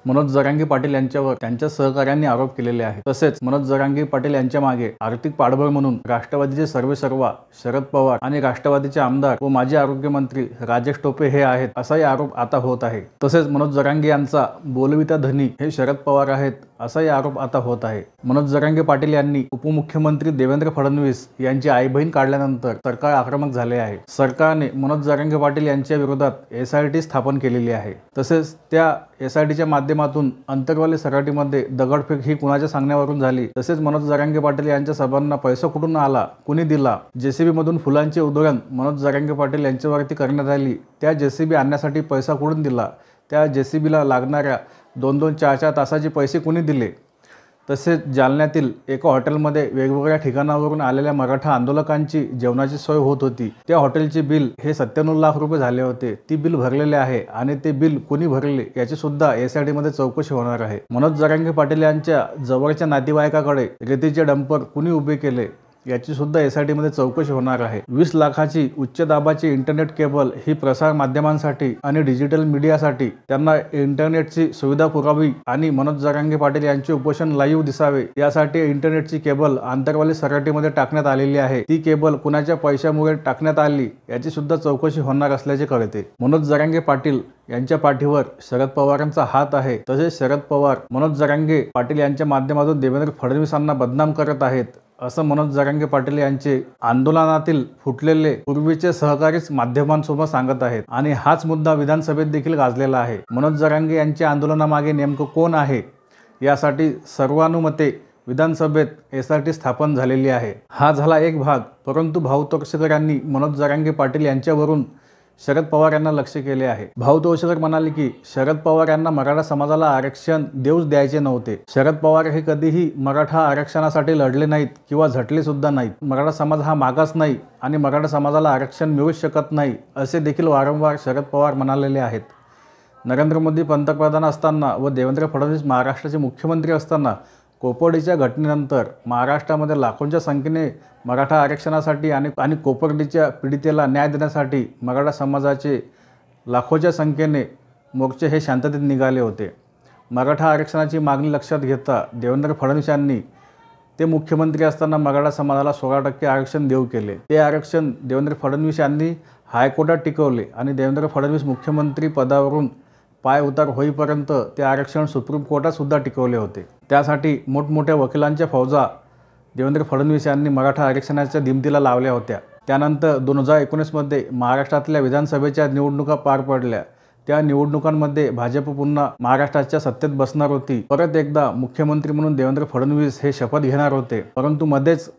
मनोज जरांगे पाटील यांच्यावर त्यांच्या सहकाऱ्यांनी आरोप केलेले आहेत। तसेच मनोज जरांगे पाटील यांच्या मागे आर्थिक पाठबळ म्हणून राष्ट्रवादीचे सर्वेसर्वा शरद पवार आणि राष्ट्रवादीचे आमदार व माजी आरोग्यमंत्री राजेश टोपे हे आहेत, असाही आरोप आता होत आहे। तसेच मनोज जरांगे यांचा बोलविता धनी हे शरद पवार आहेत, असाही आरोप आता होत आहे। मनोज जरांगे पाटील यांनी उपमुख्यमंत्री देवेंद्र फडणवीस यांची आई बहीण काढल्यानंतर सरकार आक्रमक झाले आहे। सरकारने मनोज जरांगे पाटील यांच्या विरोधात SIT स्थापन केलेली आहे। तसेच त्या SITच्या माध्यमातून अंतरवाली सराटीमध्ये दगडफेक ही कुणाच्या सांगण्यावरून झाली। तसेच मनोज जरांगे पाटील यांच्या सभांना पैसा कुठून आला, कुणी दिला, JCB मधून फुलांची उधळण मनोज जरांगे पाटील यांच्यावरती करण्यात आली, त्या JCB आणण्यासाठी पैसा कुठून दिला, त्या JCBला लागणाऱ्या 2-2, 4-4 तासाचे पैसे कुणी दिले। तसेच जालन्यातील एका हॉटेलमध्ये वेगवेगळ्या ठिकाणावरून आलेल्या मराठा आंदोलकांची जेवणाची सोय होत होती। त्या हॉटेलचे बिल हे 97 लाख रुपये झाले होते। ती बिल भरलेले आहे आणि ते बिल कोणी भरले याची सुद्धा SIT मध्ये चौकशी होणार आहे। मनोज जरांगे पाटील यांच्या जवळच्या नातेवाईकाकडे रेतीचे डंपर कुणी उभे केले याची सुद्धा SIT मध्ये चौकशी होणार आहे। 20 लाखाची उच्च दाबाची इंटरनेट केबल ही प्रसार माध्यमांसाठी आणि डिजिटल मीडियासाठी त्यांना इंटरनेटची सुविधा पुरावी आणि मनोज जरांगे पाटील यांचे उपोषण लाईव्ह दिसावे यासाठी इंटरनेटची केबल आंतरवाली सराटीमध्ये टाकण्यात आलेली आहे। ती केबल कुणाच्या पैशामुळे टाकण्यात आली याची सुद्धा चौकशी होणार असल्याचे कळते। मनोज जरांगे पाटील यांच्या पाठीवर शरद पवारांचा हात आहे। तसेच शरद पवार मनोज जरांगे पाटील यांच्या माध्यमातून देवेंद्र फडणवीसांना बदनाम करत आहेत, असं मनोज जरांगे पाटील यांचे आंदोलनातील फुटलेले पूर्वीचे सहकारीच माध्यमांसमोर सांगत आहेत आणि हाच मुद्दा विधानसभेत देखील गाजलेला आहे। मनोज जरांगे यांच्या आंदोलनामागे नेमकं कोण आहे यासाठी सर्वानुमते विधानसभेत SIT स्थापन झालेली आहे। हा झाला एक भाग, परंतु भाऊ तोरसेकर यांनी मनोज जरांगे पाटील यांच्यावरून शरद पवार यांना लक्ष केले आहे। भाऊ तोरसेकर म्हणाले की शरद पवार यांना मराठा समाजाला आरक्षण देऊच द्यायचे नव्हते। शरद पवार हे कधीही मराठा आरक्षणासाठी लढले नाहीत किंवा झटले सुद्धा नाहीत। मराठा समाज हा मागास नाही आणि मराठा समाजाला आरक्षण मिळूच शकत नाही असे देखील वारंवार शरद पवार म्हणालेले आहेत। नरेंद्र मोदी पंतप्रधान असताना व देवेंद्र फडणवीस महाराष्ट्राचे मुख्यमंत्री असताना कोपर्डीच्या घटनेनंतर महाराष्ट्रामध्ये लाखोंच्या संख्येने मराठा आरक्षणासाठी आणि कोपर्डीच्या पीडितेला न्याय देण्यासाठी मराठा समाजाचे लाखोच्या संख्येने मोर्चे हे शांततेत निघाले होते। मराठा आरक्षणाची मागणी लक्षात घेता देवेंद्र फडणवीस यांनी ते मुख्यमंत्री असताना मराठा समाजाला 16% आरक्षण देऊ केले। ते आरक्षण देवेंद्र फडणवीस यांनी हायकोर्टात टिकवले आणि देवेंद्र फडणवीस मुख्यमंत्री पदावरून पाय उतार होईपर्यंत ते आरक्षण सुप्रीम कोर्टात सुद्धा टिकवले होते। त्यासाठी मोठमोठ्या वकिलांच्या फौजा देवेंद्र फडणवीस यांनी मराठा आरक्षणाच्या दिमतीला लावल्या होत्या। त्यानंतर 2019 मध्ये महाराष्ट्रातल्या विधानसभेच्या निवडणुका पार पडल्या। त्या निवडणुकांमध्ये भाजप पुन्हा महाराष्ट्राच्या सत्तेत बसणार होती। परत एकदा मुख्यमंत्री म्हणून देवेंद्र फडणवीस हे शपथ घेणार होते, परंतु मध्येच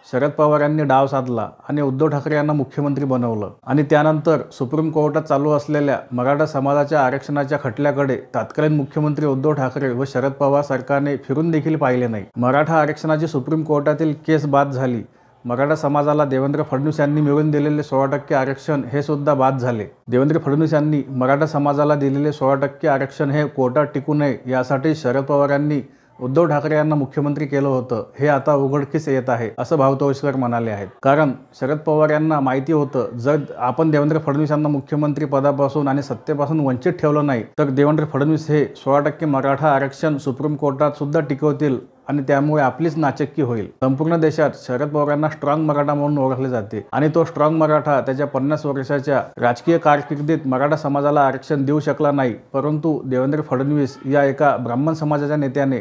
शरद पवार यांनी डाव साधला आणि उद्धव ठाकरे यांना मुख्यमंत्री बनवलं आणि त्यानंतर सुप्रीम कोर्टात चालू असलेल्या मराठा समाजाच्या आरक्षणाच्या खटल्याकडे तत्कालीन मुख्यमंत्री उद्धव ठाकरे व शरद पवार सरकारने फिरून देखील पाहिले नाही। मराठा आरक्षणाची सुप्रीम कोर्टातील केस बाद झाली। मराठा समाजाला देवेंद्र फडणवीस यांनी मिळवून दिलेले 16% आरक्षण हे सुद्धा बाद झाले। देवेंद्र फडणवीस यांनी मराठा समाजाला दिलेले 16% आरक्षण हे कोर्टात टिकू नये यासाठी शरद पवार यांनी उद्धव ठाकरे यांना मुख्यमंत्री केलं होतं, हे आता उघडकीस येत आहे, असं भाऊ तोरसेकर म्हणाले आहेत। कारण शरद पवार यांना माहिती होतं, जर आपण देवेंद्र फडणवीस यांना मुख्यमंत्री पदापासून आणि सत्तेपासून वंचित ठेवलं नाही तर देवेंद्र फडणवीस हे 16% मराठा आरक्षण सुप्रीम कोर्टात सुद्धा टिकवतील आणि त्यामुळे आपलीच नाचक्की होईल। संपूर्ण देशात शरद पवारांना स्ट्रॉंग मराठा म्हणून ओळखले जाते आणि तो स्ट्रॉंग मराठा त्याच्या 50 वर्षाच्या राजकीय कारकिर्दीत मराठा समाजाला आरक्षण देऊ शकला नाही, परंतु देवेंद्र फडणवीस या एका ब्राह्मण समाजाच्या नेत्याने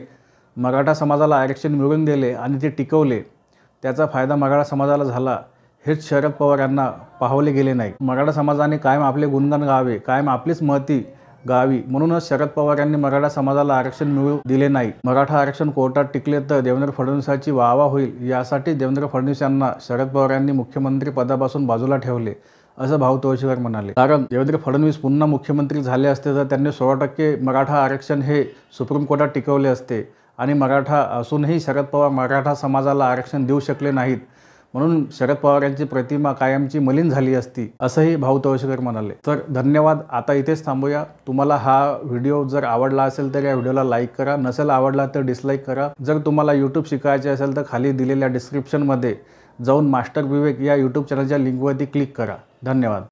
मराठा समाजाला आरक्षण मिळवून दिले आणि ते टिकवले। त्याचा फायदा मराठा समाजाला झाला हेच शरद पवार यांना पाहवले गेले नाही। मराठा समाजाने कायम आपले गुणगान गावे, कायम आपलीच महती गावी, म्हणूनच शरद पवार यांनी मराठा समाजाला आरक्षण मिळू दिले नाही। मराठा आरक्षण कोर्टात टिकले तर देवेंद्र फडणवीसांची वाहवा होईल यासाठी देवेंद्र फडणवीस यांना शरद पवार यांनी मुख्यमंत्री पदापासून बाजूला ठेवले, असं भाऊ तोरसेकर म्हणाले। कारण देवेंद्र फडणवीस पुन्हा मुख्यमंत्री झाले असते तर त्यांनी 16% मराठा आरक्षण हे सुप्रीम कोर्टात टिकवले असते आणि मराठा असूनही शरद पवार मराठा समाजाला आरक्षण देऊ शकले नाहीत, म्हणून शरद पवार यांची प्रतिमा कायमची मलिन झाली असती, असंही भाऊ तोरसेकर म्हणाले। तर धन्यवाद, आता इथेच थांबूया। तुम्हाला हा व्हिडिओ जर आवडला असेल तर या व्हिडिओला लाईक करा, नसेल आवडला तर डिसलाईक करा। जर तुम्हाला यूट्यूब शिकायचे असेल तर खाली दिलेल्या डिस्क्रिप्शनमध्ये जाऊन मास्टर विवेक या यूट्यूब चॅनलच्या लिंकवरती क्लिक करा। धन्यवाद।